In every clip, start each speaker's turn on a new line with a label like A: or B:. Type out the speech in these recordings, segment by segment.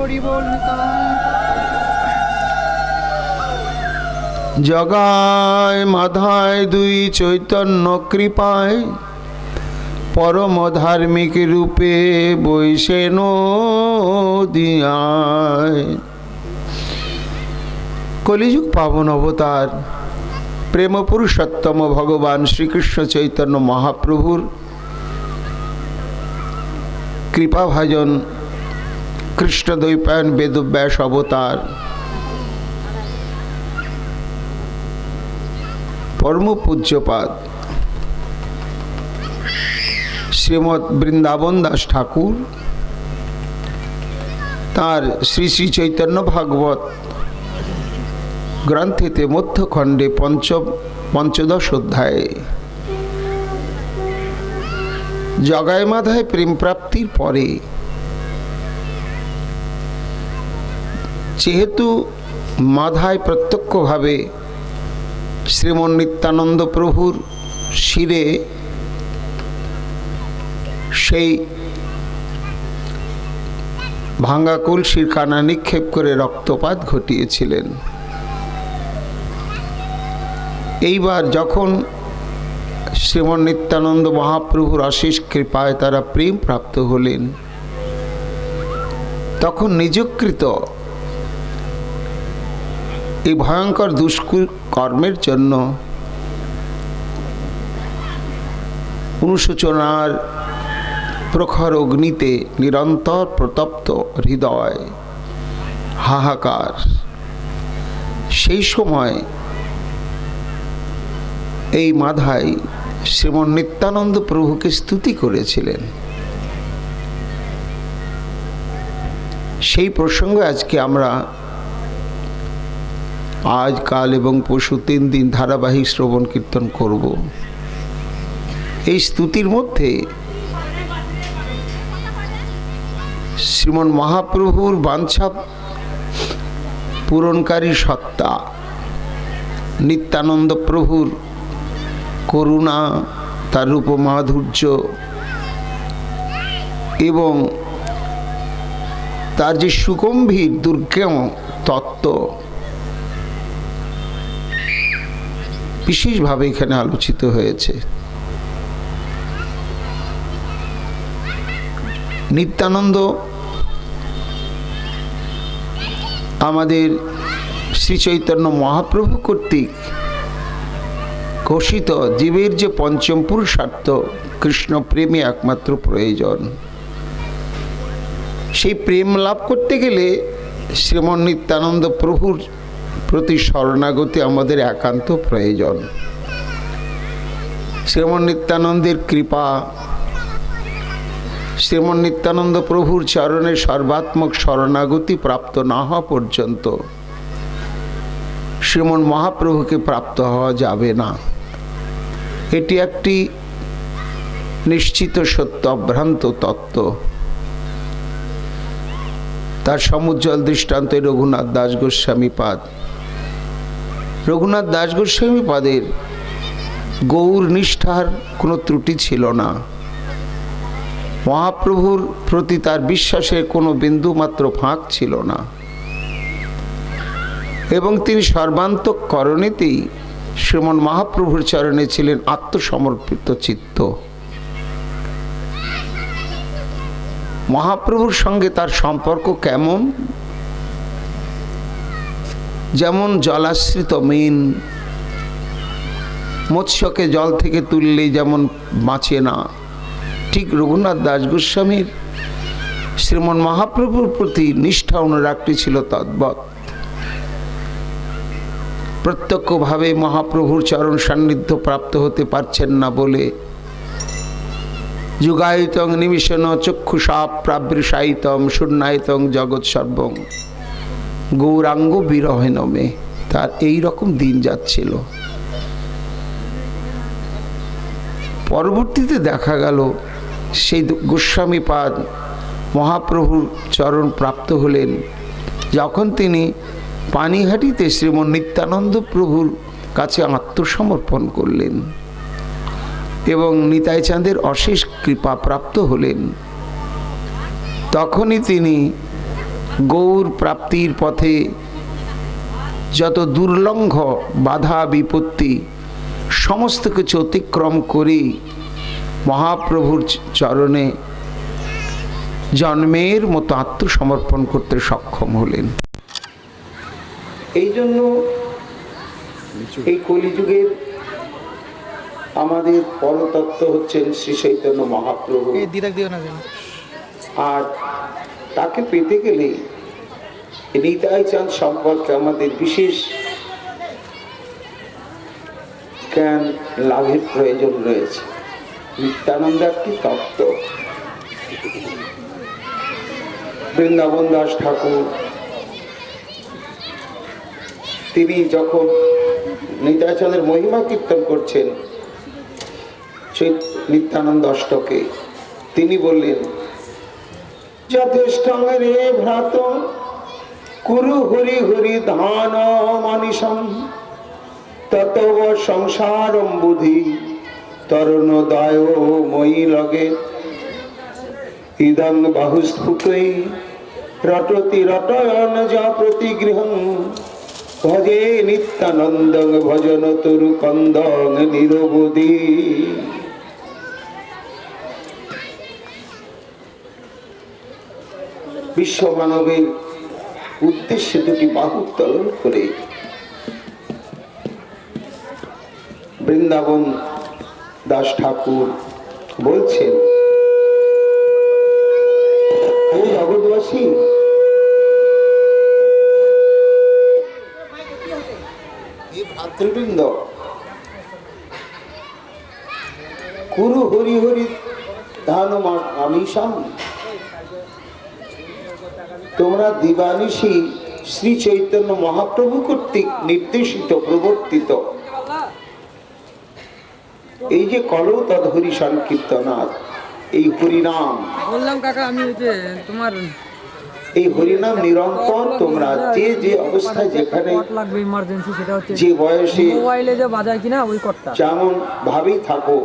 A: হরি বল
B: জগায় মাধায় দুই চৈতন্য কৃপায় পরম ধার্মিক রূপে বৈশেন দিয়ায়। কলিযুগ পাবন অবতার প্রেম পুরুষোত্তম ভগবান শ্রীকৃষ্ণ চৈতন্য মহাপ্রভুর কৃপাভাজন কৃষ্ণদ্বৈপায়ন বেদব্যাস অবতার পরম পূজ্যপাদ শ্রীমৎ বৃন্দাবন দাস ঠাকুর তার শ্রী শ্রী চৈতন্য ভাগবত গ্রন্থেতে মধ্যখণ্ডে পঞ্চদশ অধ্যায়ে জগায় মাধায় প্রেম প্রাপ্তির পরে যেহেতু মাধায় প্রত্যক্ষভাবে শ্রীমন নিত্যানন্দ প্রভুর শিরে সেই ভাঙ্গা কলসির কানা নিক্ষেপ করে রক্তপাত ঘটিয়েছিলেন, এইবার যখন শ্রীমন নিত্যানন্দ মহাপ্রভুর অশেষ কৃপায় তারা প্রেম প্রাপ্ত হলেন, তখন নিজকৃত এই ভয়ঙ্কর দুষ্কর্মের জন্য অনুশোচনার প্রখর অগ্নিতে নিরন্তর প্রতপ্ত হৃদয় হাহাকার। সেই সময় এই মাধায় শ্রীমন নিত্যানন্দ প্রভুকে স্তুতি করেছিলেন। সেই প্রসঙ্গে আজকে আমরা আজ কাল এবং পরশু 3 দিন ধারাবাহিক শ্রবণ কীর্তন করব। এই স্তুতির মধ্যে শ্রীমন মহাপ্রভুর বাঞ্ছা পূরণকারী সত্তা নিত্যানন্দ প্রভুর করুণা, তার রূপ মাধুর্য এবং তার যে সুগম্ভীর দুর্গম তত্ত্ব বিশেষভাবে এখানে আলোচিত হয়েছে। নিত্যানন্দ আমাদের শ্রী চৈতন্য মহাপ্রভু কর্তৃক ঘোষিত জীবের যে পঞ্চম পুরুষার্থ কৃষ্ণ প্রেমে একমাত্র প্রয়োজন। সেই প্রেম লাভ করতে গেলে শ্রীমন নিত্যানন্দ প্রভুর প্রতি শরণাগতি আমাদের একান্ত প্রয়োজন। শ্রীমন নিত্যানন্দের কৃপা, শ্রীমন নিত্যানন্দ প্রভুর চরণে সর্বাত্মক শরণাগতি প্রাপ্ত না হওয়া পর্যন্ত শ্রীমন মহাপ্রভুকে প্রাপ্ত হওয়া যাবে না। এটি একটি নিশ্চিত সত্য অভ্রান্ত তত্ত্ব। তার সমুজ্জ্বল দৃষ্টান্ত রঘুনাথ দাস গোস্বামী পাদ। রঘুনাথ দাস গোস্বামী পাদের গৌর নিষ্ঠার কোনো ত্রুটি ছিল না। মহাপ্রভুর প্রতি তার বিশ্বাসের কোনো বিন্দু মাত্র ফাঁক ছিল না এবং তিনি সর্বান্তঃকরণেতেই শ্রীমন মহাপ্রভুর চরণে ছিলেন আত্মসমর্পিত চিত্ত। মহাপ্রভুর সঙ্গে তার সম্পর্ক কেমন? যেমন জলাশ্রিত মীন মৎস্যকে জল থেকে তুললেই যেমন বাঁচে না, ঠিক রঘুনাথ দাস গোস্বামীর শ্রীমন মহাপ্রভুর প্রতি নিষ্ঠা অনুরাগটি ছিল তদ্বৎ। প্রত্যক্ষভাবে মহাপ্রভুর চরণ সান্নিধ্য প্রাপ্ত হতে পারছেন না বলে যুগায়িতং নিমিষণ চক্ষুষা প্রাবৃষায়িতম শূন্যায়তং জগৎ সর্বং গৌরাঙ্গ বিরহেনমে তার এই রকম দিন যাচ্ছিল। পরবর্তীতে দেখা গেল সেই গোস্বামী পাদ মহাপ্রভুর চরণ প্রাপ্ত হলেন যখন তিনি পানিহাটিতে শ্রীমন নিত্যানন্দ প্রভুর কাছে আত্মসমর্পণ করলেন এবং নিতাই চাঁদের অশেষ কৃপা প্রাপ্ত হলেন। তখনই তিনি গৌর প্রাপ্তির পথে যত দুর্লঙ্ঘ বাধা বিপত্তি সমস্ত কিছু অতিক্রম করে মহাপ্রভুর চরণে জন্মের মতো আত্মসমর্পণ করতে সক্ষম হলেন। এই জন্য এই কলিযুগের আমাদের পরতত্ত্ব হচ্ছেন শ্রী চৈতন্য মহাপ্রভু। আর তাকে পেতে গেলে নিতাই চাঁদ সম্পর্কে আমাদের বিশেষ জ্ঞান লাভের প্রয়োজন রয়েছে। নিত্যানন্দ একটি তত্ত্ব। বৃন্দাবন দাস ঠাকুর তিনি যখন নিতাই চাঁদের মহিমা কীর্তন করছেন সেই নিত্যানন্দ অষ্টকে, তিনি বললেন, যথেষ্ট রে ভ্রাত কুরু হরি হরি ধান মানিসম ততব সংসারম বুধি তরুণোদয় মই লগে ইদং বাহুস্ফুটৈ রটতি রটয়ন যা প্রতিগৃহং ভজে নিত্যানন্দং ভজন তরু কন্দং নিরবধি। বিশ্ব মানবের উদ্দেশ্যে দুটি বাহু উত্তোলন করে বৃন্দাবন দাস ঠাকুর বলছেন, হে জগৎবাসী, হে ভ্রাতৃবৃন্দ, কুরু হরি হরি ধান আমিষাম, তোমরা দিবানিশি শ্রী চৈতন্য মহাপ্রভু কর্তৃক নির্দেশিত প্রবর্তিত এই যে কলো তদ্হরি সংকীর্তনাথ, এই হরিনাম,
A: বললাম কাকা আমি তোমার
B: এই হরিনাম নিরন্তর তোমরা যে যে অবস্থায় যেখানে
A: লাগবে ইমার্জেন্সি, সেটা হচ্ছে
B: যে বয়সে
A: মোবাইলে যে বাজায় কিনা ওই কটটা,
B: যেমন ভাবেই থাকো,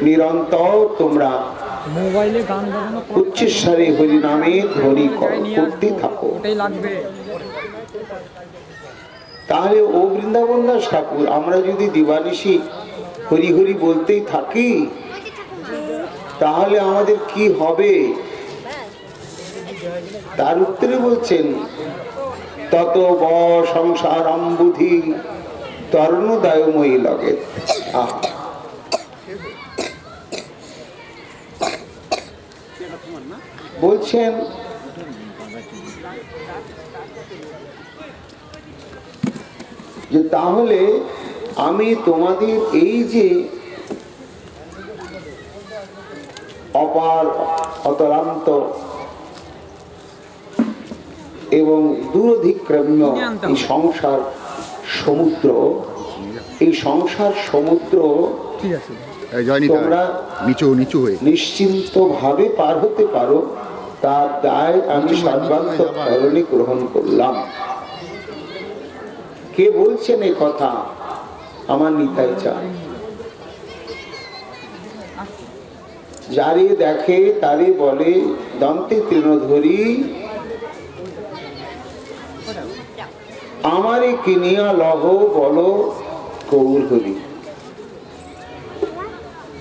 B: নিরন্তর তোমরা
A: মোবাইলে গান বাজানো
B: উচ্চস্বরে হরিনামে ধ্বনি করতে থাকো।
A: ওটাই লাগবে।
B: তাহলে ও বৃন্দাবন দাস ঠাকুর, আমরা যদি দিবানিশি হরি হরি বলতেই থাকি তাহলে আমাদের কি হবে? তার উত্তরে বলছেন, তত ব সংসারম বুধি তরুণোদয়ময়ী লগে। বলছেন যে তাহলে আমি তোমাদের এই যে অপার অতলান্ত এবং দূরধিক্রম্য এই সংসার সমুদ্র, এই সংসার সমুদ্র তোমরা নিশ্চিন্ত ভাবে পার হতে পারো, তার দায় আমি সর্বান্তঃকরণে গ্রহণ করলাম। কে বলছেন এই কথা? আমার নিতাই চাঁদ। যারে দেখে তারে বলে দন্তে তৃণধরি, আমারে কিনিয়া লহ বলো গৌর হরি।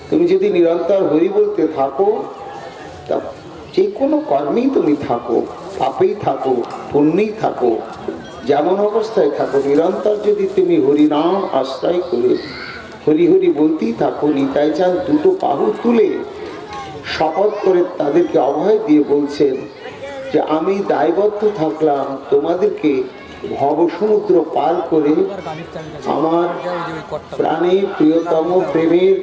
B: তুমি যদি নিরন্তর হরি বলতে থাকো, তা যে কোনো কর্মেই তুমি থাকো, পাপেই থাকো, পুণ্যেই থাকো, যেমন অবস্থায় থাকো, নিরন্তর যদি তুমি হরিনাম আশ্রয় করে হরি হরি বলতেই থাকো। নিতাই চাঁদ দুটো বাহু তুলে শপথ করে তাদেরকে অভয় দিয়ে বলছেন যে আমি দায়বদ্ধ থাকলাম তোমাদেরকে ভবসমুদ্র পার করে আমার প্রাণের প্রিয়তম প্রেমের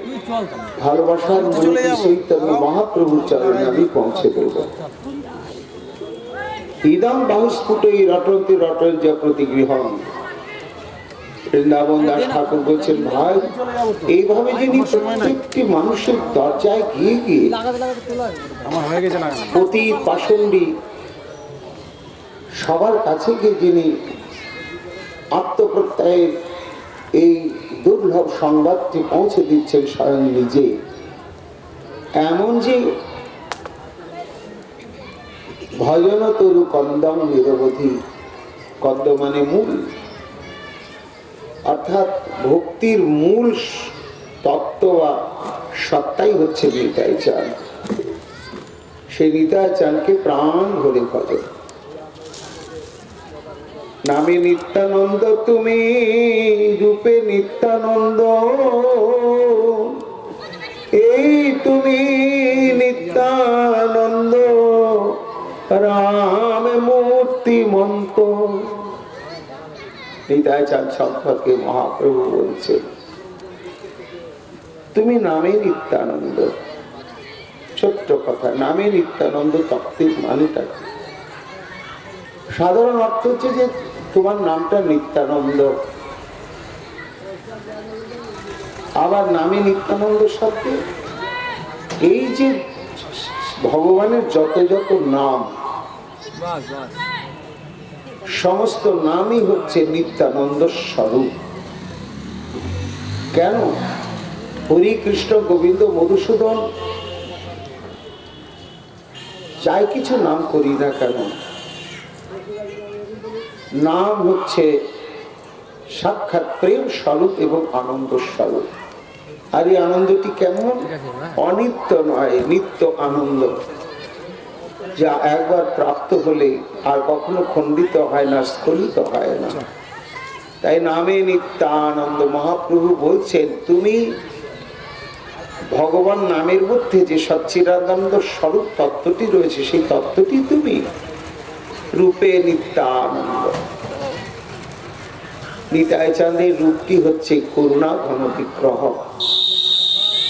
B: ভালোবাসার মূর্তি চৈতন্য মহাপ্রভুর চরণে আমি পৌঁছে দেব। ইদং বাহুস্ফুটৈ রটন্তি রটন যা প্রতিগৃহং। বৃন্দাবন দাস ঠাকুর বলছেন, ভাই এইভাবে যিনি প্রত্যেকটি মানুষের দরজায় গিয়ে গিয়ে প্রতি পাষণ্ডী সবার কাছে গিয়ে যিনি আত্মপ্রত্যয়ের এই দুর্লভ সংবাদটি পৌঁছে দিচ্ছেন স্বয়ং নিজে, এমন যে ভজন তরু কন্দম নিরবধি। কন্দ মানে মূল, অর্থাৎ ভক্তির মূল তত্ত্ব বা সত্তাই হচ্ছে নিতাই চাঁদ। সেই নিতাই চাঁদকে প্রাণ ভরে ভজন। নামে নিত্যানন্দ তুমি, রূপে নিত্যানন্দ, এই তুমি নিত্যানন্দ, রাম মূর্তিমন্ত। নিতাই চাঁদ সম্পর্কে মহাপ্রভু বলছেন তুমি নামে নিত্যানন্দ। ছোট্ট কথা, নামে নিত্যানন্দ তত্ত্বের মানেটা কি? সাধারণ অর্থ হচ্ছে যে তোমার নামটা নিত্যানন্দ। আবার নামে নিত্যানন্দ শব্দে এই যে ভগবানের যত যত নাম, সমস্ত নামই হচ্ছে নিত্যানন্দ স্বরূপ। কেন? হরি, কৃষ্ণ, গোবিন্দ, মধুসূদন, যাই কিছু নাম করি না কেন, নাম হচ্ছে সাক্ষাৎ প্রেম স্বরূপ এবং আনন্দ স্বরূপ। আর এই আনন্দটি কেমন? অনিত্য নয়, নিত্য আনন্দ, যা একবার প্রাপ্ত হলে আর কখনো খণ্ডিত হয় না, স্খলিত হয় না। তাই নামে নিত্যানন্দ। মহাপ্রভু বলছেন তুমি ভগবান নামের মধ্যে যে সচ্চিদানন্দ স্বরূপ তত্ত্বটি রয়েছে, সেই তত্ত্বটি তুমি রূপে নিত্যানন্দ। নিতাই চাঁদের রূপটি হচ্ছে করুণা ঘন বিগ্রহ।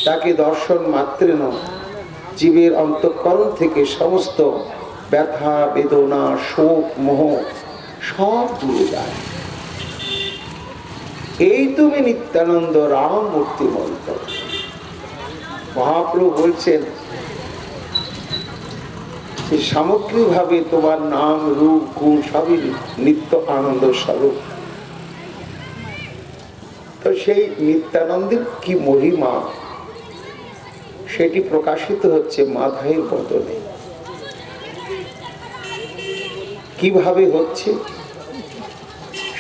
B: তাকে দর্শন মাত্রেন জীবের অন্তঃকরণ থেকে সমস্ত ব্যথা, বেদনা, শোক, মোহ সব দূরে যায়। এই তুমি নিত্যানন্দ, রাম মূর্তিমন্ত। মহাপ্রভু বলছেন যে সামগ্রিকভাবে তোমার নাম, রূপ, গুণ সবই নিত্য আনন্দ স্বরূপ। তো সেই নিত্যানন্দের কি মহিমা, সেটি প্রকাশিত হচ্ছে মাধাইয়ের বদনে। কিভাবে হচ্ছে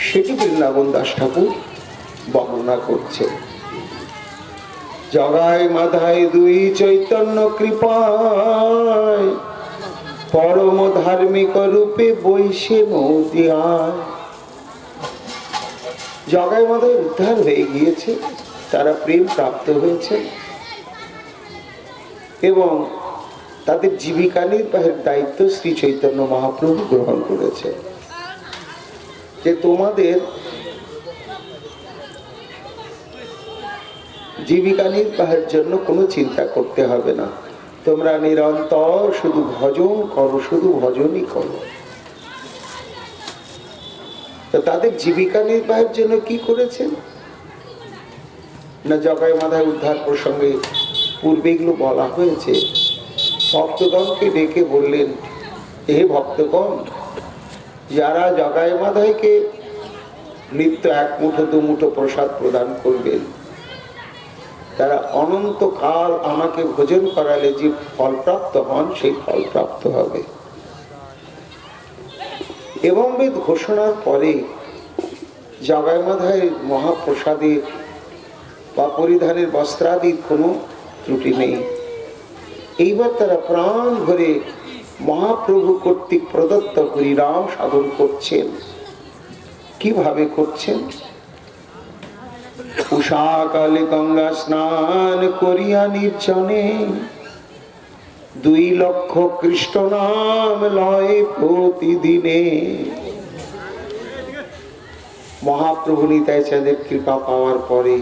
B: সেটি বৃন্দাবন দাস ঠাকুর বর্ণনা করছে। জগায় মাধায় দুই চৈতন্য কৃপায়, পরম ধার্মিক রূপে বৈশে মৌদিয়ায়। জগায় মাধায় উদ্ধার হয়ে গিয়েছে, তারা প্রেম প্রাপ্ত হয়েছে এবং তাদের জীবিকা নির্বাহের দায়িত্ব শ্রী চৈতন্য মহাপ্রভু গ্রহণ করেছে। যে তোমাদের জীবিকা নির্বাহের জন্য কোনো চিন্তা করতে হবে না, তোমরা নিরন্তর শুধু ভজন করো, শুধু ভজনই করো। তো তাদের জীবিকা নির্বাহের জন্য কি করেছেন না, জগায় মাধায় উদ্ধার প্রসঙ্গে পূর্বে এগুলো বলা হয়েছে। ভক্তগণকে ডেকে বললেন, হে ভক্তগণ, যারা জগায় মাধায়কে নিত্য এক মুঠো দু মুঠো প্রসাদ প্রদান করবেন, তারা অনন্তকাল আমাকে ভোজন করালে যে ফলপ্রাপ্ত হন, সেই ফলপ্রাপ্ত হবে। এবং বেদ ঘোষণার পরে জগায় মাধায় মহাপ্রসাদের বা পরিধানের বস্ত্রাদির কোনো ত্রুটি নেই। এইবার তারা প্রাণ ভরে মহাপ্রভু কর্তৃক প্রদত্ত হরিনাম সাধন করছেন। কিভাবে করছেন? উষাকালে গঙ্গা স্নান করিয়া নির্জনে, 2 লক্ষ কৃষ্ণ নাম লয় প্রতিদিনে। মহাপ্রভু নিতাই চাঁদের কৃপা পাওয়ার পরে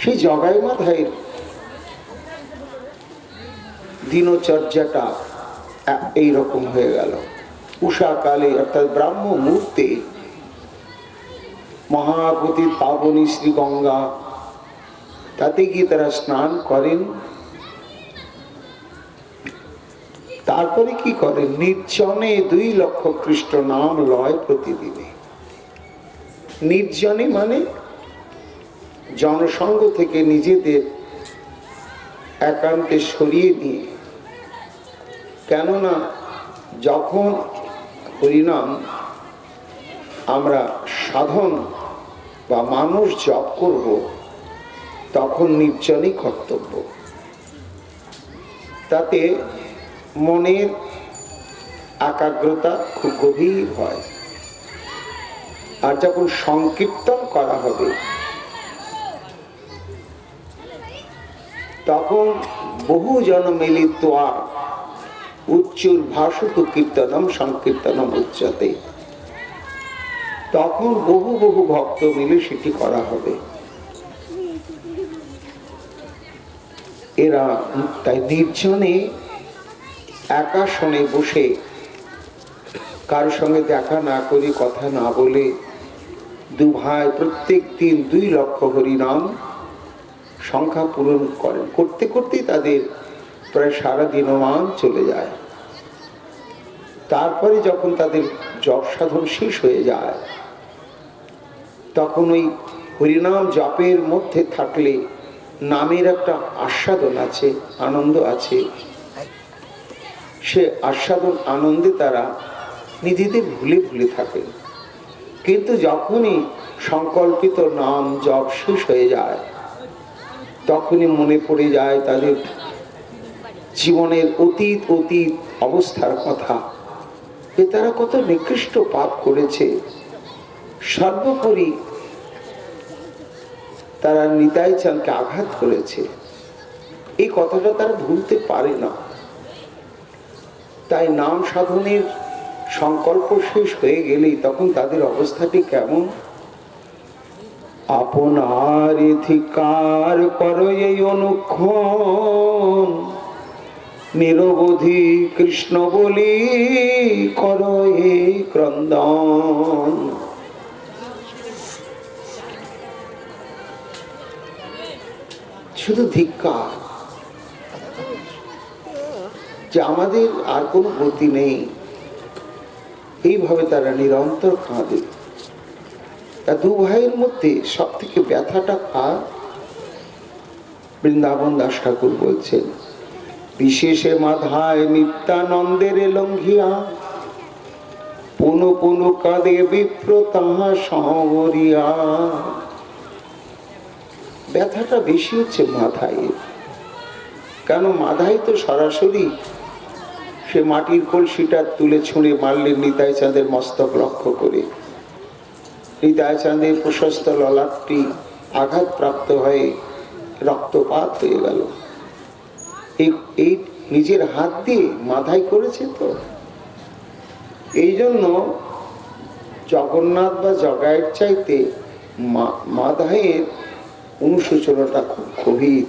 B: সেই জগায় মাধায়ের দিনচর্যাটা এইরকম হয়ে গেল। উষাকালে অর্থাৎ ব্রাহ্ম মুহূর্তে মহাপতির পাবনী শ্রী গঙ্গা, তাতে গিয়ে তারা স্নান করেন। তারপরে কি করেন? নির্জনে 2 লক্ষ কৃষ্ণ নাম লয় প্রতিদিনে। নির্জনে মানে জনসঙ্গ থেকে নিজেদের একান্তে সরিয়ে নিয়ে। কেননা যখন হরিনাম আমরা সাধন বা মানুষ জপ করব, তখন নির্জনই কর্তব্য। তাতে মনের একাগ্রতা খুব গভীর হয়। আর যখন সংকীর্তন করা হবে, তখন বহু জন মিলিত্বা উচ্চুর্ভাসুত কীর্তনম সংকীর্তনম উচ্চতে, তখন বহু বহু ভক্ত মিলে সেটি করা হবে। এরা তাই নির্জনে একাশনে বসে কারোর সঙ্গে দেখা না করে, কথা না বলে, দু ভাই প্রত্যেক দিন 2 লক্ষ হরিনাম সংখ্যা পূরণ করেন। করতে করতেই তাদের প্রায় সারা দিনমান চলে যায়। তারপরে যখন তাদের জপ সাধন শেষ হয়ে যায়, তখন ওই হরিনাম জপের মধ্যে থাকলে নামের একটা আস্বাদন আছে, আনন্দ আছে। সে আস্বাদন আনন্দে তারা নিজেদের ভুলে ভুলে থাকেন। কিন্তু যখনই সংকল্পিত নাম জপ শেষ হয়ে যায়, তখনই মনে পড়ে যায় তাদের জীবনের অতীত অবস্থার কথা, যে তারা কত নিকৃষ্ট পাপ করেছে। সর্বোপরি তারা নিতাই চাঁদকে আঘাত করেছে, এই কথাটা তারা ভুলতে পারে না। তাই নাম সাধনের সংকল্প শেষ হয়ে গেলেই তখন তাদের অবস্থাটি কেমন? আপনার অধিকার করো এই অনুক্ষণ, নিরবধি কৃষ্ণ বলি করো এই ক্রন্দন। শুধু ধিক্কার যে আমাদের আর কোনো গতি নেই, এইভাবে তারা নিরন্তর কাঁদে। তা 2 ভাইয়ের মধ্যে সব থেকে ব্যথাটা কার? বৃন্দাবন দাস ঠাকুর বলছেন, বিশেষে মাধায় নিত্যানন্দের লঙ্ঘিয়া, পুনঃ পুনঃ কাঁদে বিপ্র তাহা সংবরিয়া। ব্যথাটা বেশি হচ্ছে মাধায়। কেন? মাধাই তো সরাসরি সে মাটির কলসিটা তুলে ছুঁড়ে মারলেন নিতাই চাঁদের মস্তক লক্ষ্য করে। নিতাই চাঁদের প্রশস্ত ললাটটি আঘাতপ্রাপ্ত হয়ে রক্তপাত হয়ে গেল। এই নিজের হাত দিয়ে মাথায় করেছে তো। এই জন্য জগন্নাথ বা জগায়ের চাইতে মাধায়ের অনুশোচনাটা খুব গভীর।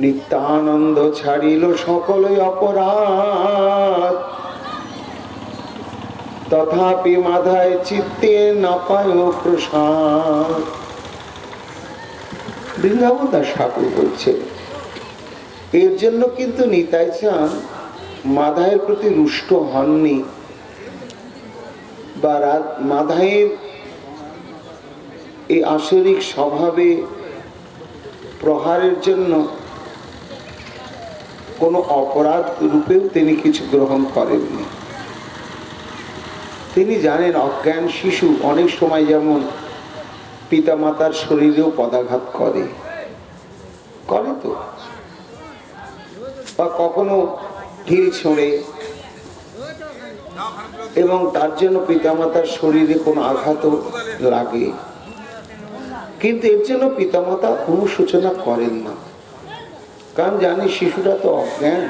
B: নিত্যানন্দ ছাড়িল সকলই অপরাধ, তথাপি মাধায় চিত্তে না পায় প্রসাদ। বৃন্দাবন দাস ঠাকুর বলছে, এর জন্য কিন্তু নিতাই চাঁদ মাধায়ের প্রতি রুষ্ট হননি, বা মাধায়ের এই আসরিক স্বভাবে প্রহারের জন্য কোনো অপরাধ রূপেও তিনি কিছু গ্রহণ করেননি। তিনি জানেন অজ্ঞান শিশু অনেক সময় যেমন পিতামাতার শরীরেও পদাঘাত করে তো, বা কখনো ঢিল ছোঁড়ে, এবং তার জন্য পিতামাতার শরীরে কোনো আঘাতও লাগে। কিন্তু এর জন্য পিতামাতা অনুশোচনা করেন না, কারণ জানি শিশুরা তো অজ্ঞান।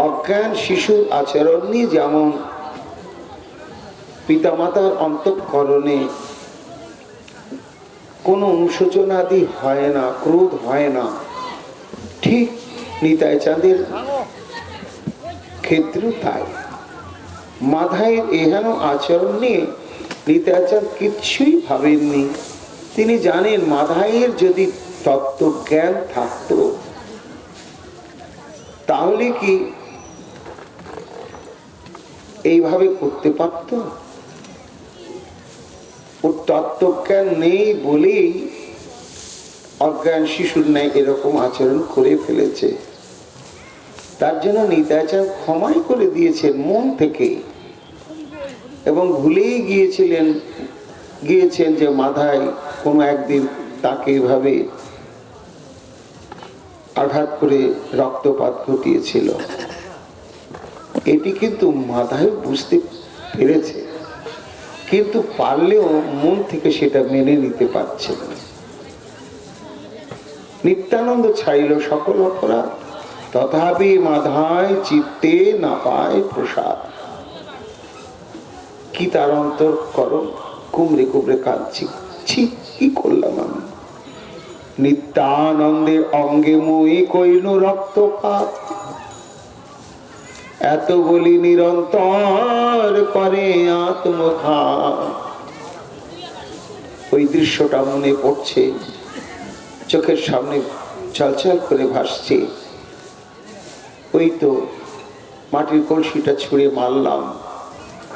B: অজ্ঞান শিশুর আচরণ নিয়ে যেমন পিতামাতার অন্তঃকরণে কোনো অনুশোচনাদি হয় না, ক্রোধ হয় না, ঠিক নিতাই চাঁদের ক্ষেত্রেও তাই। মাধায়ের এহেন আচরণ নিয়ে নিতাই চাঁদ কিচ্ছুই ভাবেননি। তিনি জানেন মাধায়ের যদি তত্ত্বজ্ঞান থাকতো তাহলে কি এইভাবে করতে পারত? ওর তত্ত্বজ্ঞান নেই বলেই অজ্ঞান শিশুর ন্যায় এরকম আচরণ করে ফেলেছে। তার জন্য নিতাইচাঁদ ক্ষমাই করে দিয়েছেন মন থেকে, এবং ভুলেই গিয়েছেন যে মাথায় কোনো একদিন তাকে এভাবে আঘাত করে রক্তপাত ঘটিয়েছিল। এটি কিন্তু মাথায় বুঝতে পেরেছে, কিন্তু পারলেও মন থেকে সেটা মেনে নিতে পারছে না। নিত্যানন্দ ছাড়িল সকল অপরাধ, তথাপি মাধায় চিত্তে না পায় প্রসাদ। কি তার অন্তর করো, কুমড়ে কুমড়ে কাঁদছি, ছি কি করলাম আমি। নিত্যানন্দের অঙ্গে মই কইল রক্তপাত, এত বলি নিরন্তর করে আত্মঘাত। ওই দৃশ্যটা মনে পড়ছে, চোখের সামনে ছলছল করে ভাসছে। ওই তো মাটির কলসিটা ছুঁড়ে মারলাম,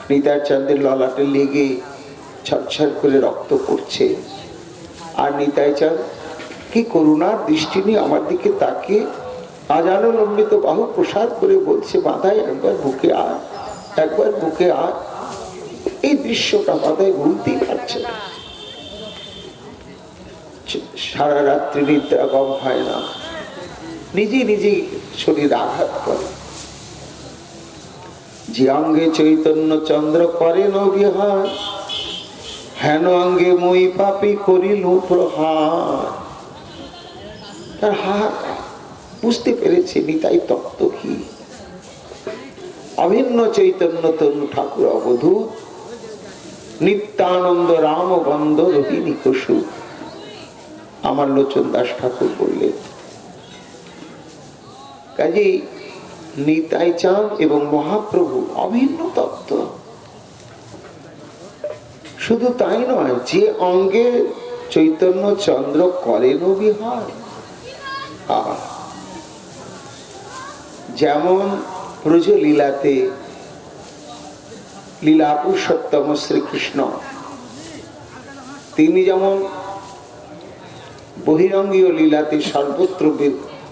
B: নিতাইচাঁদের ললাটে লেগে ছলছল করে রক্ত পড়ছে, আর নিতাইচাঁদ কি করুণার দৃষ্টি নিয়ে আমার দিকে তাকিয়ে আজানো লম্বিত বাহু প্রসাদ করে বলছে, মাথায় একবার বুকে আয়, একবার বুকে আয়। এই দৃশ্যটা মাথায় ভুলতেই পারছে না। সারা রাত্রি নিদ্রা কম হয় না, নিজেই শরীর আঘাত করে। যে অঙ্গে চৈতন্য চন্দ্র করেন বিহার, হেন অঙ্গে মই পাপি করিল প্রহার। তার হাহাকার বুঝতে পেরেছে নিতাই তত্ত্ব কি। অভিন্ন চৈতন্য তনু ঠাকুর অবধূত, নিত্যানন্দ রাম গন্ধ রোহিণী কসু। আমার লোচন দাস ঠাকুর বললেন, কাজেই নিতাইচাঁদ এবং মহাপ্রভু অভিন্ন তত্ত্ব। শুধু তাই নয়, যে অঙ্গে চৈতন্য চন্দ্র করেন বিহার, যেমন ব্রজলীলাতে লীলা পুরুষোত্তম শ্রীকৃষ্ণ, তিনি যেমন বহিরঙ্গীয় লীলাতে সর্বত্র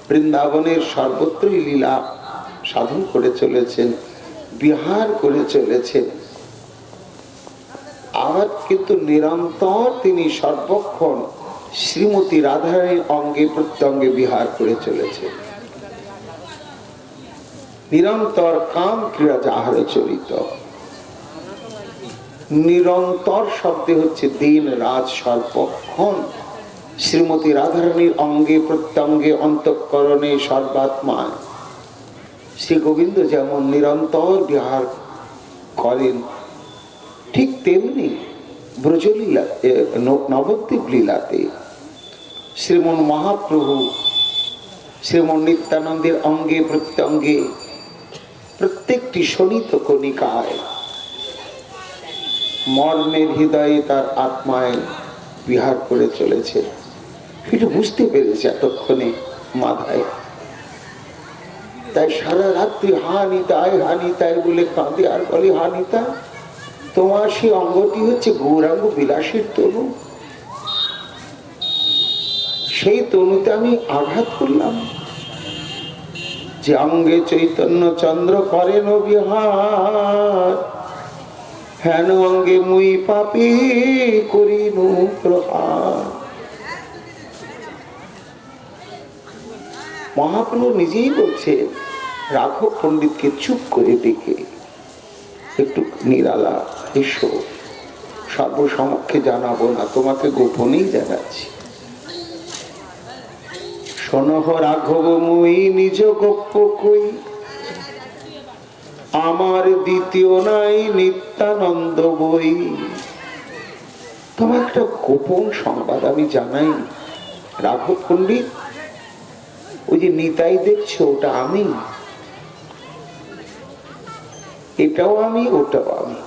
B: বৃন্দাবনের সর্বত্রই লীলা সাধন করে চলেছেন, বিহার করে চলেছেন। আবার কিন্তু নিরন্তর তিনি সর্বক্ষণ শ্রীমতী রাধারানীর অঙ্গে প্রত্যঙ্গে বিহার করে চলেছেন। নিরন্তর কাম ক্রিয়া যাহার চরিত। নিরন্তর শব্দে হচ্ছে দিন রাত সর্বক্ষণ শ্রীমতী রাধারানীর অঙ্গে প্রত্যঙ্গে অন্তঃকরণে সর্বাত্মায় শ্রী গোবিন্দ যেমন নিরন্তর বিহার করেন, ঠিক তেমনি ব্রজলীলা নবদ্বীপ লীলাতে শ্রীমন মহাপ্রভু শ্রীমন নিত্যানন্দের অঙ্গে প্রত্যঙ্গে প্রত্যেকটি শোণিত কণিকায় মর্মের হৃদয়ে তার আত্মায় বিহার করে চলেছে। এটা বুঝতে পেরেছে এতক্ষণে মাথায়। তাই সারা রাত্রি হানিতায় বলে কাঁদে আর বলে, হানিতা তোমার সেই অঙ্গটি হচ্ছে গৌরাঙ্গ বিলাসের তনু, সেই তনুতে আমি আঘাত করলাম। যে অঙ্গে চৈতন্য চন্দ্র করেন বিহার, হেন অঙ্গে মুই পাপি করিনু প্রহার। মহাপ্রভু নিজেই বলছে, রাঘব পণ্ডিতকে চুপ করে ডেকে, একটু নিরালা এসো, সর্বসমক্ষে জানাবো না, তোমাকে গোপনেই জানাচ্ছি। শোনহ রাঘব মুই নিজ গোপ্য কই, আমার দ্বিতীয় নাই নিত্যানন্দ বই। তোমার একটা গোপন সংবাদ আমি জানাই রাঘব পণ্ডিত, ওই যে নিতাই দেখছো ওটা আমি, এটাও আমি ওটাও আমি,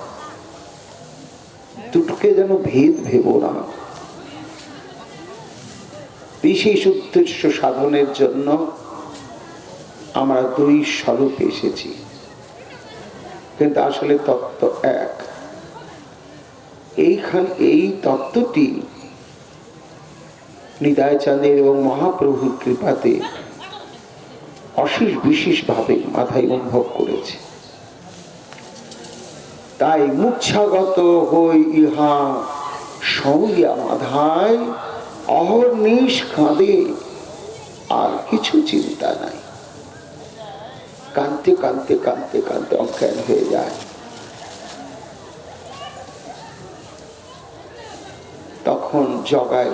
B: দুটোকে যেন ভেদ ভেবো না। বিশেষ উদ্দেশ্য সাধনের জন্য আমরা দুই স্বরূপ এসেছি, কিন্তু আসলে তত্ত্ব এক। এই তত্ত্বটি নিতাইচাঁদের এবং মহাপ্রভুর কৃপাতে অশেষ বিশেষ ভাবে মাথায় অনুভব করেছে। তাই মূর্ছাগত হই ইহা সইয়া মাধায়, অহর্নিশ কাঁদে, আর কিছু চিন্তা নাই। কাঁদতে কাঁদতে কাঁদতে কাঁদতে অজ্ঞান হয়ে যায়। তখন জগাই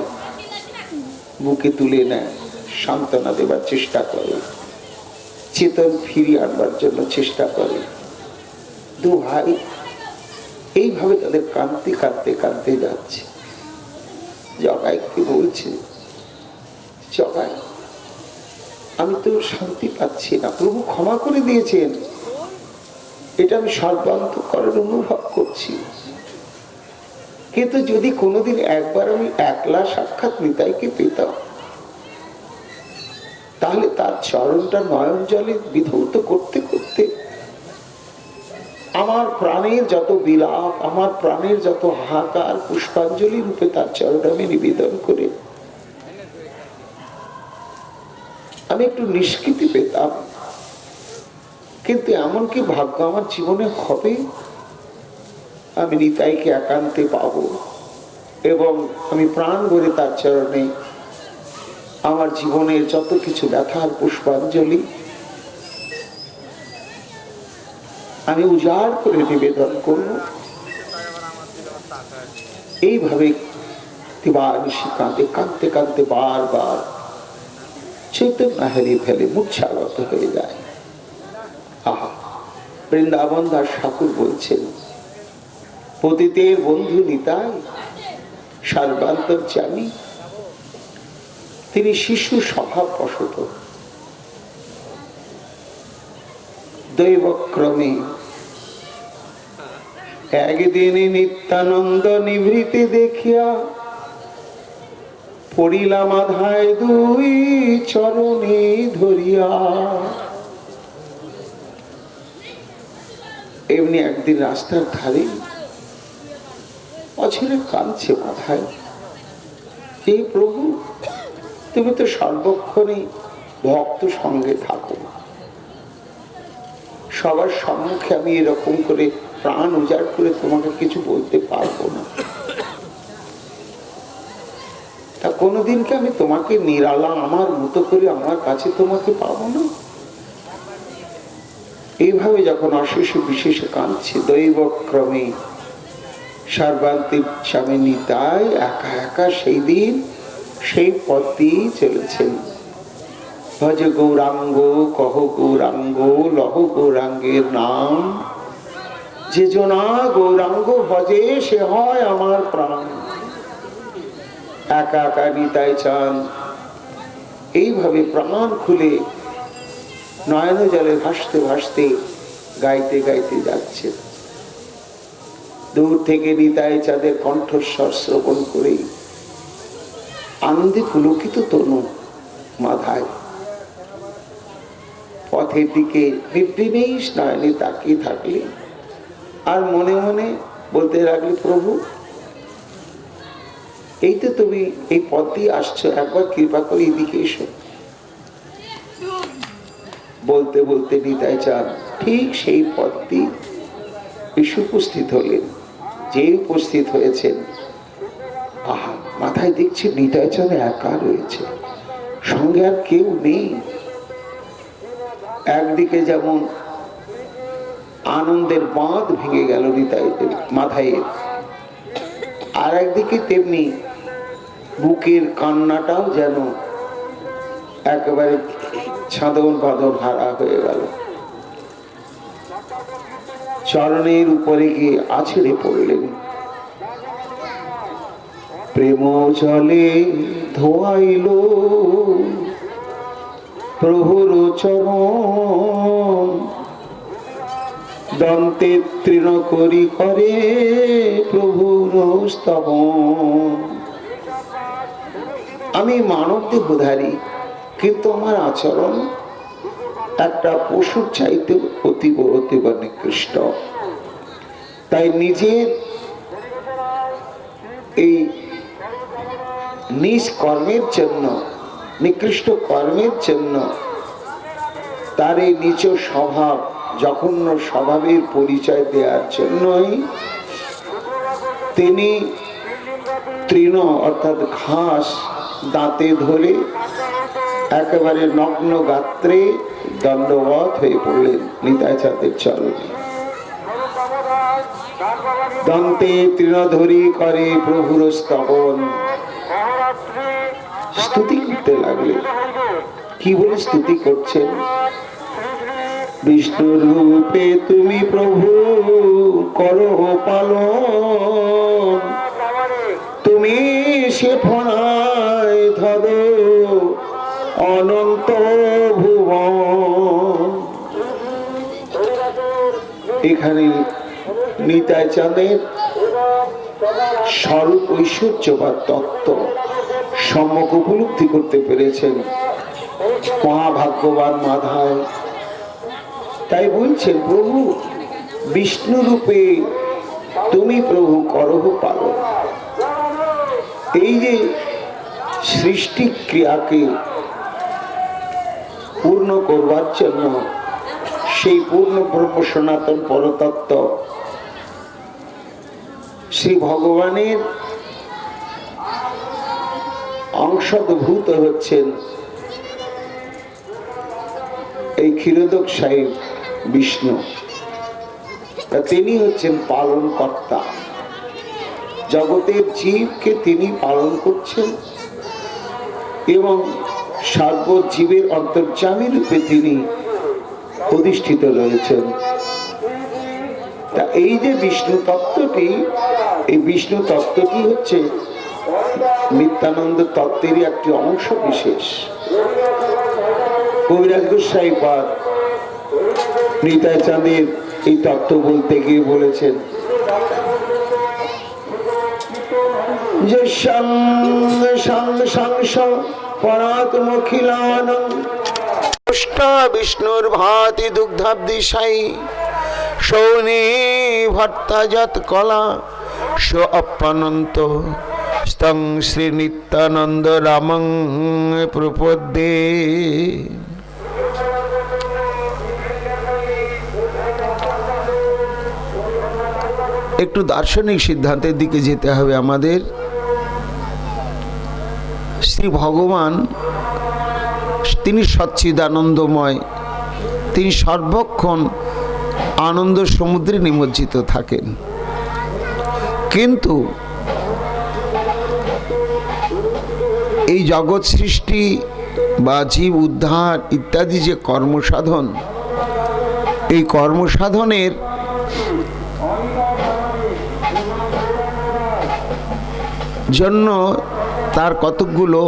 B: বুকে তুলে নেয়, সান্ত্বনা দেবার চেষ্টা করে, চেতন ফিরিয়ে আনবার জন্য চেষ্টা করে। দু ভাই এইভাবে তাদের কাঁদতে কাঁদতে কাঁদতে যাচ্ছে। জগাইকে বলছে, জগাই আমি তো শান্তি পাচ্ছি না, প্রভু ক্ষমা করে দিয়েছেন, এটা আমি সর্বান্তঃকরণে অনুভব করছি, কিন্তু যদি কোনোদিন একবার আমি একলা সাক্ষাৎ নিতাইকে পেতাম, তাহলে তার চরণটা নয়ন জলে বিধৌত করতে করতে আমার প্রাণের যত বিলাপ, আমার প্রাণের যত হাহাকার পুষ্পাঞ্জলি রূপে তার চরণ আমি নিবেদন করে আমি একটু নিষ্কৃতি পেতাম। কিন্তু এমন কি ভাগ্য আমার জীবনে হবে, আমি নিতাইকে একান্তে পাবো এবং আমি প্রাণ ভরে তার চরণে আমার জীবনের যত কিছু ব্যথার পুষ্পাঞ্জলি আমি উজাড় করে নিবেদন করব। এইভাবে কাঁদতে কাঁদতে কাঁদতে বারবার চৈতন্য হারিয়ে ফেলে, মূর্ছাগত হয়ে যায়। আহা, বৃন্দাবন দাস ঠাকুর বলছেন, পতিতের বন্ধু নিতাই সর্বান্তর্যামী, তিনি শিশু স্বভাব বশত দৈবক্রমে একদিনে নিত্যানন্দ নিভৃতে দেখিয়া পড়িলাম আধায় দুই চরণে ধরিয়া। এমনি একদিন রাস্তার ধারে অঝরে কাঁদছে মাথায়, হে প্রভু তুমি তো সর্বক্ষণে ভক্ত সঙ্গে থাকো, সবার সম্মুখে আমি এরকম করে প্রাণ উজাড় করে তোমাকে কিছু বলতে পারবো না, তা কোনোদিন কি আমি তোমাকে নিরালা আমার মতো করে আমার কাছে তোমাকে পাবো না? এইভাবে যখন অশেষে বিশেষে কাঁদছে, দৈবক্রমে সর্বান্তিক স্বামী নিতাই একা একা সেই দিন সেই পথ দিয়ে চলেছেন। ভজ গৌরাঙ্গ কহ গৌরাঙ্গ লহ গৌরাঙ্গের নাম, যে জনা গৌরাঙ্গ ভজে সে হয় আমার প্রাণ। একা একা নিতাই চান এইভাবে প্রাণ খুলে নয়ন জলে ভাসতে ভাসতে গাইতে গাইতে যাচ্ছে। দূর থেকে নিতাই চাঁদের কণ্ঠস্বর শ্রবণ করে আনন্দে পুলকিত তনু মাথায় পথের দিকে নির্বিমেষ নয়নে তাকিয়ে থাকলে আর মনে মনে বলতে লাগলে, প্রভু এই তো তুমি এই পথ দিয়ে আসছো, একবার কৃপা করে এদিকে এসো। বলতে বলতে নিতাই চাঁদ ঠিক সেই পথ দিয়ে এসে উপস্থিত হলেন। যে উপস্থিত হয়েছেন, আহা, মাথায় দেখছি নিতাই চাঁদ একা রয়েছে, সঙ্গে আর কেউ নেই। একদিকে যেমন আনন্দের বাঁধ ভেঙে গেল নিতাই মাথায়, আর একদিকে তেমনি বুকের কান্নাটাও যেন একেবারে ছাদন বাঁধন হারা হয়ে গেল। চরণের উপরে গিয়ে আছড়ে পড়লেন, প্রেম জলে ধোয়াইল প্রভুর চরণ, দন্তে তৃণ করি করে প্রভুর স্তবন। আমি মানব দেহধারী, কিন্তু আমার আচরণ একটা পশুর চাইতে অতীব অতীব নিকৃষ্ট। তাই নিজের এই নিজ কর্মের জন্য, নিকৃষ্ট কর্মের জন্য তার এই নিচ স্বভাব, জঘন্য স্বভাবের পরিচয় দেওয়ার জন্যই তিনি তৃণ অর্থাৎ ঘাস দাঁতে ধরে একেবারে নগ্ন গাত্রে দণ্ডবৎ হয়ে পড়লেন নিতাই চাঁদের চরণে। দন্তে তৃণধরি করে প্রভুর স্তবন, স্তুতি করতে লাগলেন। কি বলে স্তুতি করছেন? বিষ্ণু রূপে তুমি প্রভু করো পালন, তুমি সে ফনায় ধরো অনন্ত ভুবন। এখানে নিতাই চাঁদের স্বরূপ ঐশ্বর্য বা তত্ত্ব সম্যক উপলব্ধি করতে পেরেছেন মহাভাগ্যবান মাধায়। তাই বলছেন প্রভু বিষ্ণু রূপে তুমি প্রভু করহ পালন। এই যে সৃষ্টি ক্রিয়াকে পূর্ণ করবার জন্য সেই পূর্ণ ব্রহ্ম সনাতন পরতত্ত্ব শ্রী ভগবানের অংশভূত হচ্ছেন এই ক্ষীরোদক সাহেব বিষ্ণু। তিনি হচ্ছেন পালন কর্তা, জগতের জীবকে তিনি পালন করছেন এবং সর্বজীবের অন্তর্যামী রূপে তিনি অধিষ্ঠিত রয়েছেন। তা এই যে বিষ্ণু তত্ত্বটি, এই বিষ্ণু তত্ত্বটি হচ্ছে নিত্যানন্দ তত্ত্বেরই একটি অংশ বিশেষ। কবিরাজ গোস্বামী পাদ নিতাই চাঁদের এই তত্ত্ব বলতে গিয়ে বলেছেন যে বিষ্ণুর ভাতি দুগ্ধাব্দি সাই সৌনি ভট্টাজাত কলা সো অপ্পানন্ত স্তং শ্রী নিত্যানন্দ রামং প্রপদ্যে। একটু দার্শনিক সিদ্ধান্তের দিকে যেতে হবে আমাদের। শ্রী ভগবান তিনি সচ্চিদানন্দময়, তিনি সর্বক্ষণ আনন্দ সমুদ্রে নিমজ্জিত থাকেন। কিন্তু এই জগৎ সৃষ্টি বা জীব উদ্ধার ইত্যাদি যে কর্মসাধন, এই কর্মসাধনের জন্য তার কতকগুলো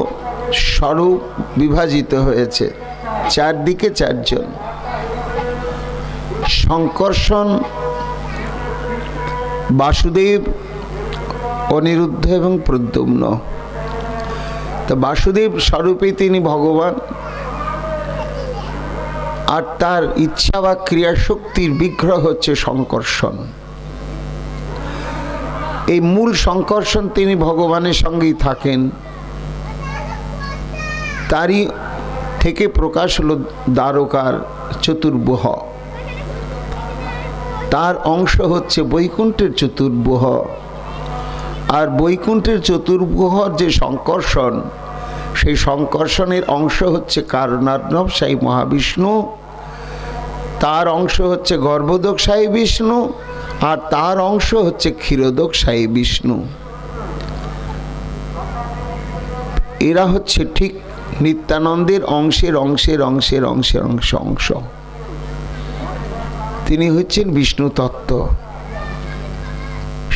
B: স্বরূপ বিভাজিত হয়েছে, চারদিকে চারজন। শঙ্কর্ষণ, বাসুদেব, অনিরুদ্ধ এবং প্রদ্যুম্ন। তো বাসুদেব স্বরূপে তিনি ভগবান, আর তার ইচ্ছা বা ক্রিয়া শক্তির বিগ্রহ হচ্ছে শঙ্কর্ষণ। এই মূল শঙ্কর্ষণ তিনি ভগবানের সঙ্গেই থাকেন। তারই থেকে প্রকাশ হলো দ্বারকার চতুর্বহ। তার অংশ হচ্ছে বৈকুণ্ঠের চতুর্বহ। আর বৈকুণ্ঠের চতুর্বহর যে শঙ্কর্ষণ, সেই শঙ্কর্ষণের অংশ হচ্ছে কারণার্ণব সাই মহাবিষ্ণু, তার অংশ হচ্ছে গর্ভোদক সাই বিষ্ণু, আর তার অংশ হচ্ছে ক্ষীরোদক সাই বিষ্ণু। এরা হচ্ছে ঠিক নিত্যানন্দের অংশের অংশের অংশের অংশের অংশ অংশ। তিনি হচ্ছেন বিষ্ণু তত্ত্ব।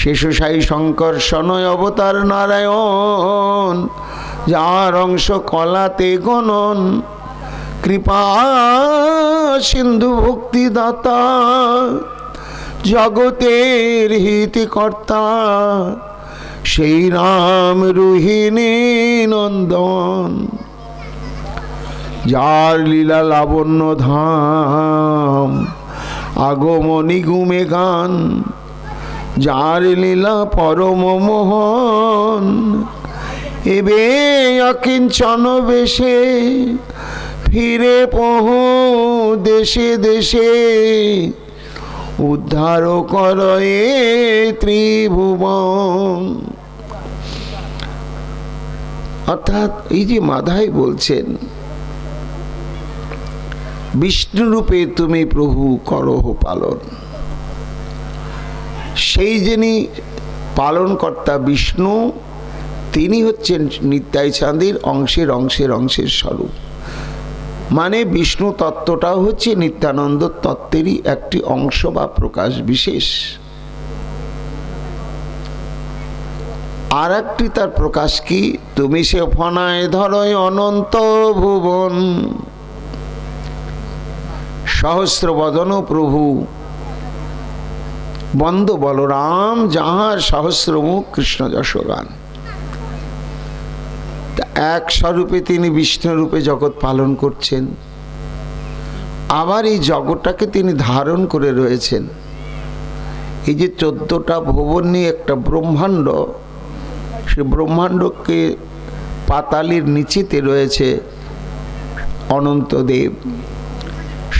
B: শেষসাই শঙ্কর্ষণ অবতার নারায়ণ, যার অংশ কলাতে গণন, কৃপা সিন্ধু ভক্তিদাতা, জগতের হিতকর্তা, সেই রাম রোহিণী নন্দন, যার লীলা লাবণ্য ধাম, আগমনী গুমে গান, যার লীলা পরম মোহন, এবে অকিঞ্চন বেশে ফিরে পহু দেশে দেশে, উদ্ধার করয়ে ত্রিভুবন। অর্থাৎ এই যে মাধাই বলছেন, বিষ্ণু রূপে তুমি প্রভু করহ পালন। সেই যিনি পালনকর্তা বিষ্ণু, তিনি হচ্ছেন নিতাই চাঁদের অংশের অংশের অংশের স্বরূপ। মানে বিষ্ণু তত্ত্বটাও হচ্ছে নিত্যানন্দ তত্ত্বেরই একটি অংশ বা প্রকাশ বিশেষ। আর একটি তার প্রকাশ কি, তুমি সে ফনায় ধরয় অনন্ত ভুবন। সহস্র বদন প্রভু বন্দ বলরাম, যাহার সহস্র মুখ কৃষ্ণ যশগান। এক স্বরূপে তিনি বিষ্ণু রূপে জগৎ পালন করছেন, আবার এই জগৎটাকে তিনি ধারণ করে রয়েছেন। এই যে 14টা ভুবন নিয়ে একটা ব্রহ্মাণ্ড, সে ব্রহ্মাণ্ডকে পাতালির নিচেতে রয়েছে অনন্তদেব।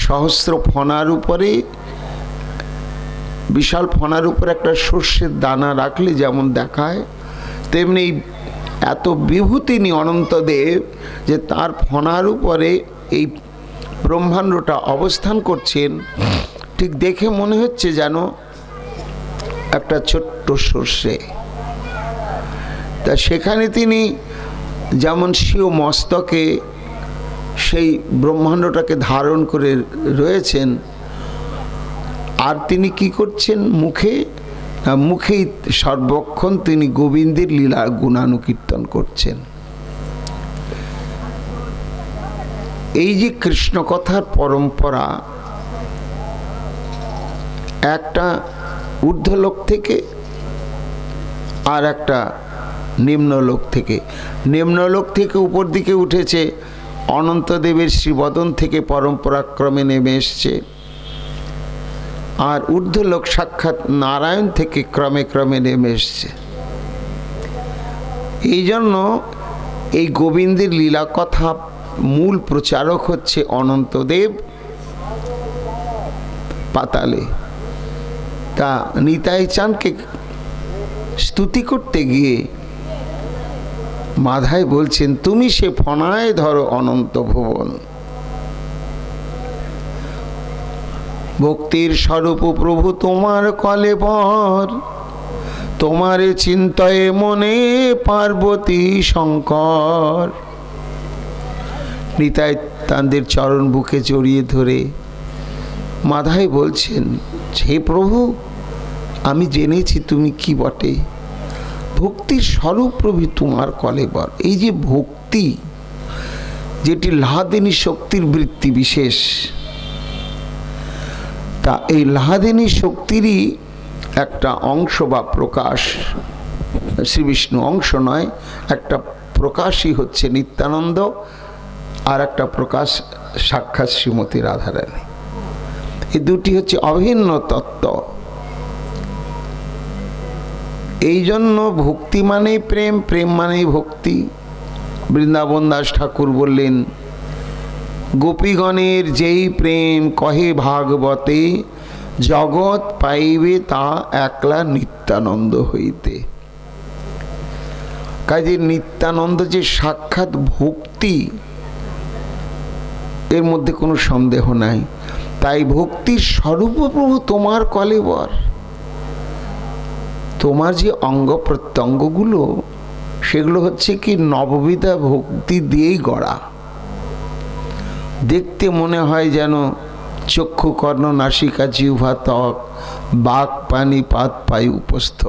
B: সহস্র ফনার উপরে, বিশাল ফনার উপরে একটা সর্ষের দানা রাখলে যেমন দেখায়, তেমনি এত বিভূতি নিয়ে অনন্তদেব যে তার ফনার উপরে এই ব্রহ্মাণ্ডটা অবস্থান করছেন। ঠিক দেখে মনে হচ্ছে যেন একটা ছোট্ট সর্ষে। তা সেখানে তিনি যেমন স্বীয় মস্তকে সেই ব্রহ্মাণ্ডটাকে ধারণ করে রয়েছেন, আর তিনি কি করছেন, মুখেই সর্বক্ষণ তিনি গোবিন্দের লীলা গুণানুকীর্তন করছেন। এই যে কৃষ্ণ কথার পরম্পরা, একটা ঊর্ধ্বলোক থেকে আর একটা নিম্নলোক থেকে। নিম্নলোক থেকে উপর দিকে উঠেছে, অনন্তদেবের শ্রীবদন থেকে পরম্পরাক্রমে নেমে এসছে। আর ঊর্ধ্বলোক সাক্ষাৎ নারায়ণ থেকে ক্রমে ক্রমে নেমে এসছে। এই জন্য এই গোবিন্দের লীলা কথা মূল প্রচারক হচ্ছে অনন্তদেব পাতালে। তা নিতাই চাঁদকে স্তুতি করতে গিয়ে মাধাই বলছেন, তুমি সে ফনায় ধরো অনন্ত ভুবন। ভক্তির স্বরূপ প্রভু তোমার কলেবর, তোমারে চিন্তয়ে মনে পার্বতী শঙ্কর। নিতাই তাঁদের চরণ বুকে জড়িয়ে ধরে মাধাই বলছেন, হে প্রভু, আমি জেনেছি তুমি কি বটে। ভক্তির স্বরূপ প্রভু তোমার কলেবর। এই যে ভক্তি, যেটি লাহাদিনী শক্তির বৃত্তি বিশেষ, তা এই লাহাদিনী শক্তিরই একটা অংশ বা প্রকাশ শ্রী বিষ্ণু। অংশ নয়, একটা প্রকাশই হচ্ছে নিত্যানন্দ, আর একটা প্রকাশ সাক্ষাৎ শ্রীমতী রাধারানী। এই দুটি হচ্ছে অভিন্ন তত্ত্ব। এই জন্য ভক্তি মানেই প্রেম, প্রেম মানেই ভক্তি। বৃন্দাবন দাস ঠাকুর বললেন, গোপীগণের যেই প্রেম কহে ভাগবতে, জগৎ পাইবে তা একলা নিত্যানন্দ হইতে। কাজে নিত্যানন্দ যে সাক্ষাৎ ভক্তি, এর মধ্যে কোনো সন্দেহ নাই। তাই ভক্তির স্বরূপ প্রভু তোমার কলেবর। তোমার যে অঙ্গ প্রত্যঙ্গগুলো, সেগুলো হচ্ছে কি নববিধা ভক্তি দিয়েই গড়া। দেখতে মনে হয় যেন চক্ষু, কর্ণ, নাসিকা, জিহ্বা, ত্বক, বাক, পানি, পাত, পায়ু, উপস্থ।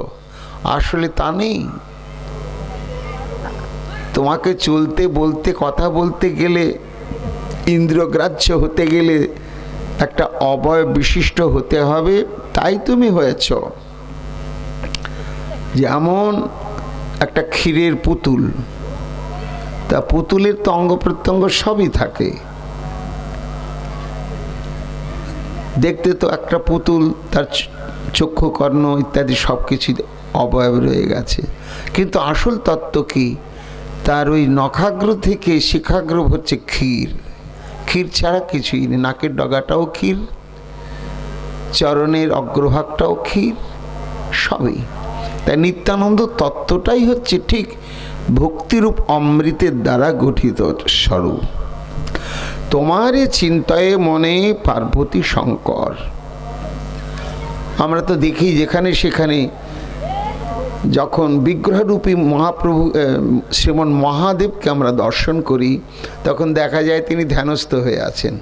B: আসলে তা নেই। তোমাকে চলতে, বলতে, কথা বলতে গেলে, ইন্দ্রিয়গ্রাহ্য হতে গেলে একটা অবয়ব বিশিষ্ট হতে হবে। তাই তুমি হয়েছ। যেমন একটা ক্ষীরের পুতুল, তা পুতুলের তো অঙ্গ প্রত্যঙ্গ সবই থাকে। দেখতে তো একটা পুতুল, তার চক্ষু, কর্ণ ইত্যাদি সব কিছু অবয়ব রয়ে গেছে, কিন্তু আসল তত্ত্ব কি? তার ওই নখাগ্র থেকে শিখাগ্র হচ্ছে ক্ষীর। ক্ষীর ছাড়া কিছুই নেই। নাকের ডগাটাও ক্ষীর, চরণের অগ্রভাগটাও ক্ষীর, সবই। তাই নিত্যানন্দ তত্ত্বটাই হচ্ছে ঠিক ভক্তিরূপ অমৃতের দ্বারা গঠিত স্বরূপ। তোমারে চিন্তায় মনে পার্বতী শঙ্কর। আমরা তো দেখি যেখানে সেখানে যখন বিগ্রহরূপী মহাপ্রভু শ্রীমন মহাদেবকে আমরা দর্শন করি, তখন দেখা যায় তিনি ধ্যানস্থ হয়ে আছেন।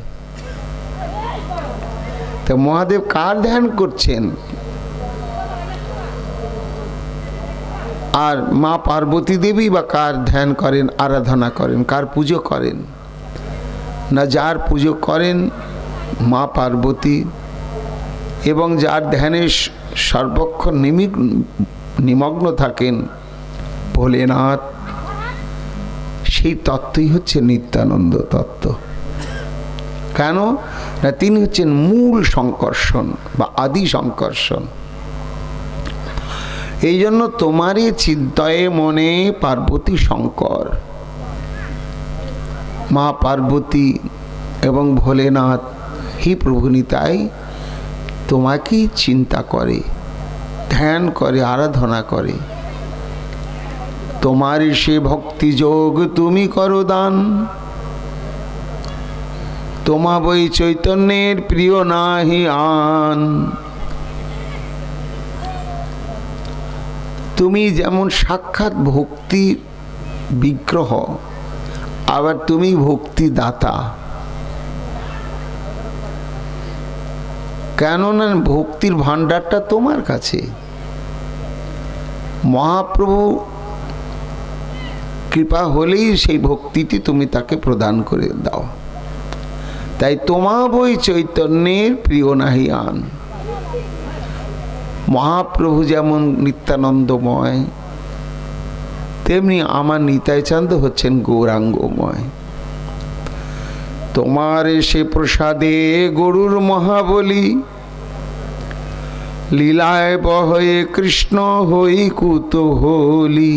B: তো মহাদেব কার ধ্যান করছেন? আর মা পার্বতী দেবী বা কার ধ্যান করেন, আরাধনা করেন, কার পুজো করেন? না, যার পুজো করেন মা পার্বতী এবং যার ধ্যানে সর্বক্ষণ নিমগ্ন থাকেন ভোলেনাথ, সেই তত্ত্বই হচ্ছে নিত্যানন্দ তত্ত্ব। কেন না, তিনি হচ্ছেন মূল সংকর্ষণ বা আদি সংকর্ষণ। এই জন্য তোমারই চিন্তায় মনে পার্বতী শঙ্কর। মা পার্বতী এবং ভোলেনাথ হি প্রভু নিতাই তোমাকেই চিন্তা করে, ধ্যান করে, আরাধনা করে। তোমারই সে ভক্তি যোগ তুমি করো দান। তোমা বই চৈতন্যের প্রিয় নাহি আন। তুমি যেমন সাক্ষাৎ ভক্তির বিগ্রহ, আবার তুমি ভক্তি দাতা। কেননা ভক্তির ভাণ্ডারটা তোমার কাছে। মহাপ্রভু কৃপা হলেই সেই ভক্তিটি তুমি তাকে প্রদান করে দাও। তাই তোমা বই চৈতন্যের প্রিয় নাহি আন। মহাপ্রভু যেমন নিত্যানন্দময়, তেমনি আমার নিতাই চাঁদ হচ্ছেন গৌরাঙ্গময়। তোমার সে প্রসাদে গরুর মহাবলী, লীলায় বহে কৃষ্ণ হই কুতূহলী।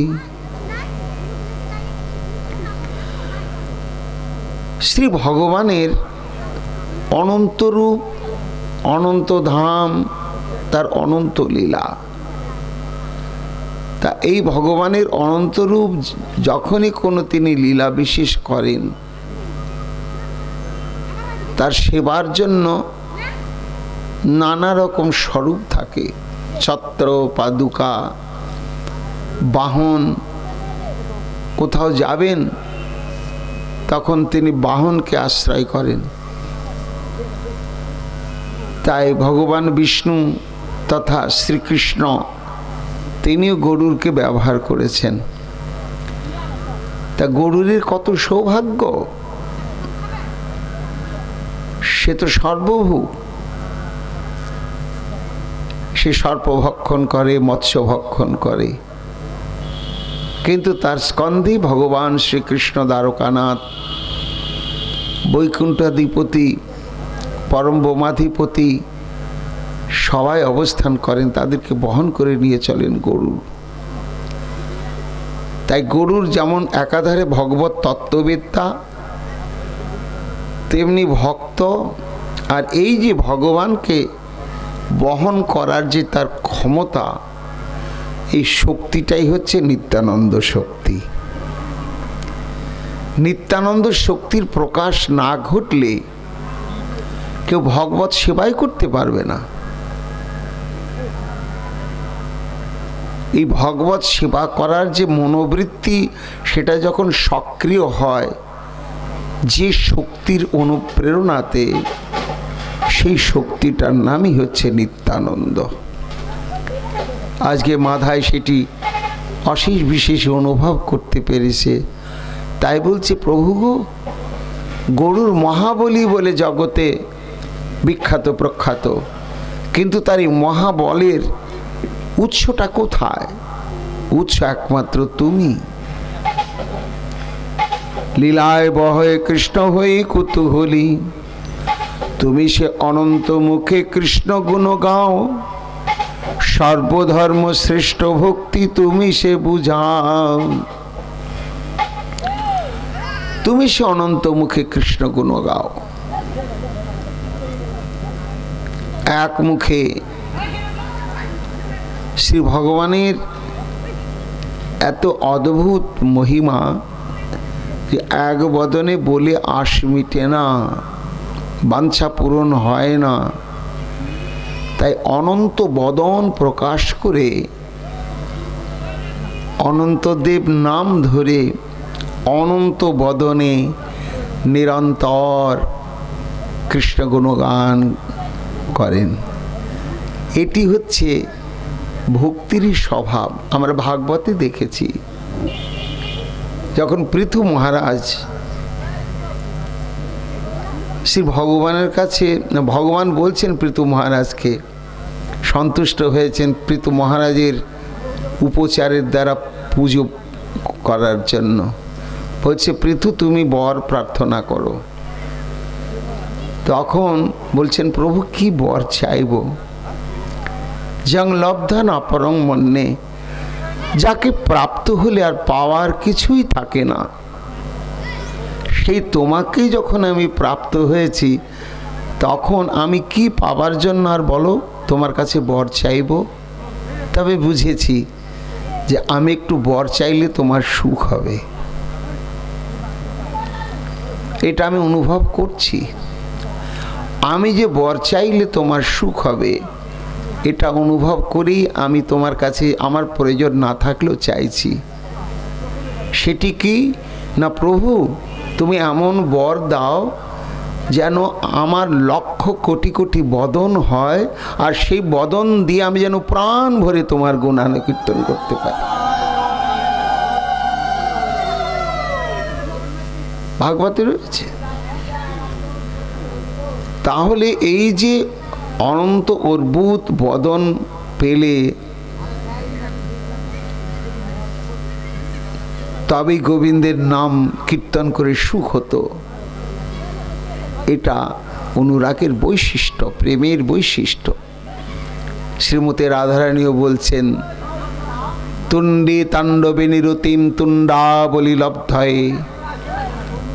B: শ্রী ভগবানের অনন্ত রূপ, অনন্ত ধাম, তার অনন্ত লীলা। তা এই ভগবানের অনন্ত রূপ যখনই কোনো তিনি লীলা বিশেষ করেন, তার সেবার জন্য নানা রকম স্বরূপ থাকে। ছত্র, পাদুকা, বাহন। কোথাও যাবেন তখন তিনি বাহনকে আশ্রয় করেন। তাই ভগবান বিষ্ণু তথা শ্রীকৃষ্ণ তিনিও গরুরকে ব্যবহার করেছেন। তা গরুরের কত সৌভাগ্য! সে তো সর্বভূ। সে সর্পভক্ষণ করে, মৎস্য ভক্ষণ করে, কিন্তু তার স্কন্ধে ভগবান শ্রীকৃষ্ণ দ্বারকানাথ, বৈকুণ্ঠাধিপতি, পরম বোমাধিপতি সবাই অবস্থান করেন। তাদেরকে বহন করে নিয়ে চলেন গরুর। তাই গরুর যেমন একাধারে ভগবত তত্ত্ববেত্তা, তেমনি ভক্ত। আর এই যে ভগবানকে বহন করার যে তার ক্ষমতা, এই শক্তিটাই হচ্ছে নিত্যানন্দ শক্তি। নিত্যানন্দ শক্তির প্রকাশ না ঘটলে কেউ ভগবত সেবাই করতে পারবে না। এই ভগবত সেবা করার যে মনোবৃত্তি, সেটা যখন সক্রিয় হয় যে শক্তির অনুপ্রেরণাতে, সেই শক্তিটার নামই হচ্ছে নিত্যানন্দ। আজকে মাথায় সেটি অশেষ বিশেষ অনুভব করতে পেরেছে। তাই বলছে, প্রভু গো, গরুর মহাবলী বলে জগতে বিখ্যাত প্রখ্যাত, কিন্তু তার এই মহাবলের উৎসটা কোথায়? উৎস একমাত্র তুমি। লীলায় বহে কৃষ্ণ হয়ে কুতূহলী। তুমি সে অনন্ত মুখে কৃষ্ণ গুণ গাও। সর্বধর্ম শ্রেষ্ঠ ভক্তি তুমি সে বুঝাও। তুমি সে অনন্ত মুখে কৃষ্ণ গুণ গাও। এক মুখে শ্রী ভগবানের এত অদ্ভুত মহিমা যে এক বদনে বলে আশ মিটে না, বাঞ্ছা পূরণ হয় না। তাই অনন্ত বদন প্রকাশ করে অনন্তদেব নাম ধরে অনন্ত বদনে নিরন্তর কৃষ্ণ গুণগান করেন। এটি হচ্ছে ভক্তিরই স্বভাব। আমরা ভাগবতে দেখেছি যখন পৃথু মহারাজ শ্রী ভগবানের কাছে, ভগবান বলছেন পৃথু মহারাজকে, সন্তুষ্ট হয়েছেন পৃথু মহারাজের উপচারের দ্বারা পুজো করার জন্য। বলছে পৃথু তুমি বর প্রার্থনা করো। তখন বলছেন প্রভু কি বর চাইব? জং লব্ধা না পরং মন্যে, যাকে প্রাপ্ত হলে আর পাওয়ার কিছুই থাকে না, সেই তোমাকেই যখন আমি প্রাপ্ত হয়েছি তখন আমি কি পাবার জন্য আর বলো তোমার কাছে বর চাইব? তবে বুঝেছি যে আমি একটু বর চাইলে তোমার সুখ হবে, এটা আমি অনুভব করছি। আমি যে বর চাইলে তোমার সুখ হবে এটা অনুভব করেই আমি তোমার কাছে আমার প্রয়োজন না থাকলেও চাইছি। সেটি কি না প্রভু তুমি এমন বর দাও যেন আমার লক্ষ কোটি কোটি বদন হয়, আর সেই বদন দিয়ে আমি যেন প্রাণ ভরে তোমার গুণানুকীর্তন করতে পারি। ভাগবতে রয়েছে। তাহলে এই যে অনন্ত অদ্ভুত বদন পেলে তবেই গোবিন্দের নাম কীর্তন করে সুখ হতো, এটা অনুরাগের বৈশিষ্ট্য, প্রেমের বৈশিষ্ট্য। শ্রীমতী রাধারানীও বলছেন তুণ্ডে তাণ্ডবে নিরতিম তুণ্ডাবলী লব্ধয়ে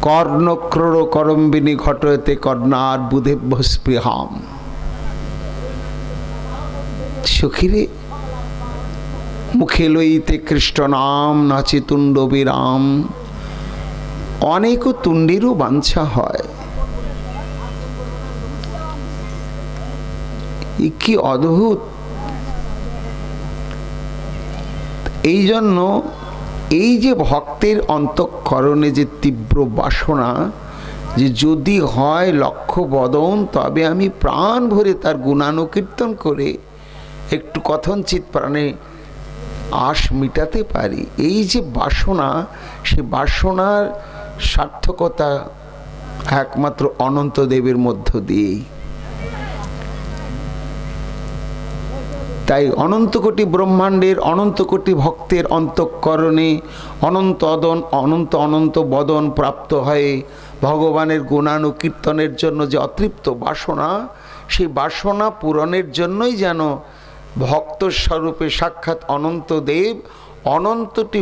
B: কর্ণক্রোড় করম্বিনী ঘটয়তে কর্ণার বুধেভ্য স্পৃহাম। সখীরে মুখে লইতে কৃষ্ণ নাম নাচে তুণ্ড বিরাম। অনেক তুণ্ডেরও বাঞ্ছা হয়। কি অদ্ভুত! এই জন্য এই যে ভক্তের অন্তঃকরণে যে তীব্র বাসনা, যে যদি হয় লক্ষ বদন তবে আমি প্রাণ ভরে তার গুণানুকীর্তন করে একটু কথঞ্চিত প্রাণে আশ মিটাতে পারি, এই যে বাসনা, সে বাসনার সার্থকতা একমাত্র অনন্ত দেবের মধ্য দিয়েই। তাই অনন্ত কোটি ব্রহ্মাণ্ডের অনন্ত কোটি ভক্তের অন্তঃকরণে অনন্ত অনন্ত বদন প্রাপ্ত হয়ে ভগবানের গুণানুকীর্তনের জন্য যে অতৃপ্ত বাসনা, সেই বাসনা পূরণের জন্যই যেন ভক্ত স্বরূপে সাক্ষাৎ অনন্ত দেব অনন্তটি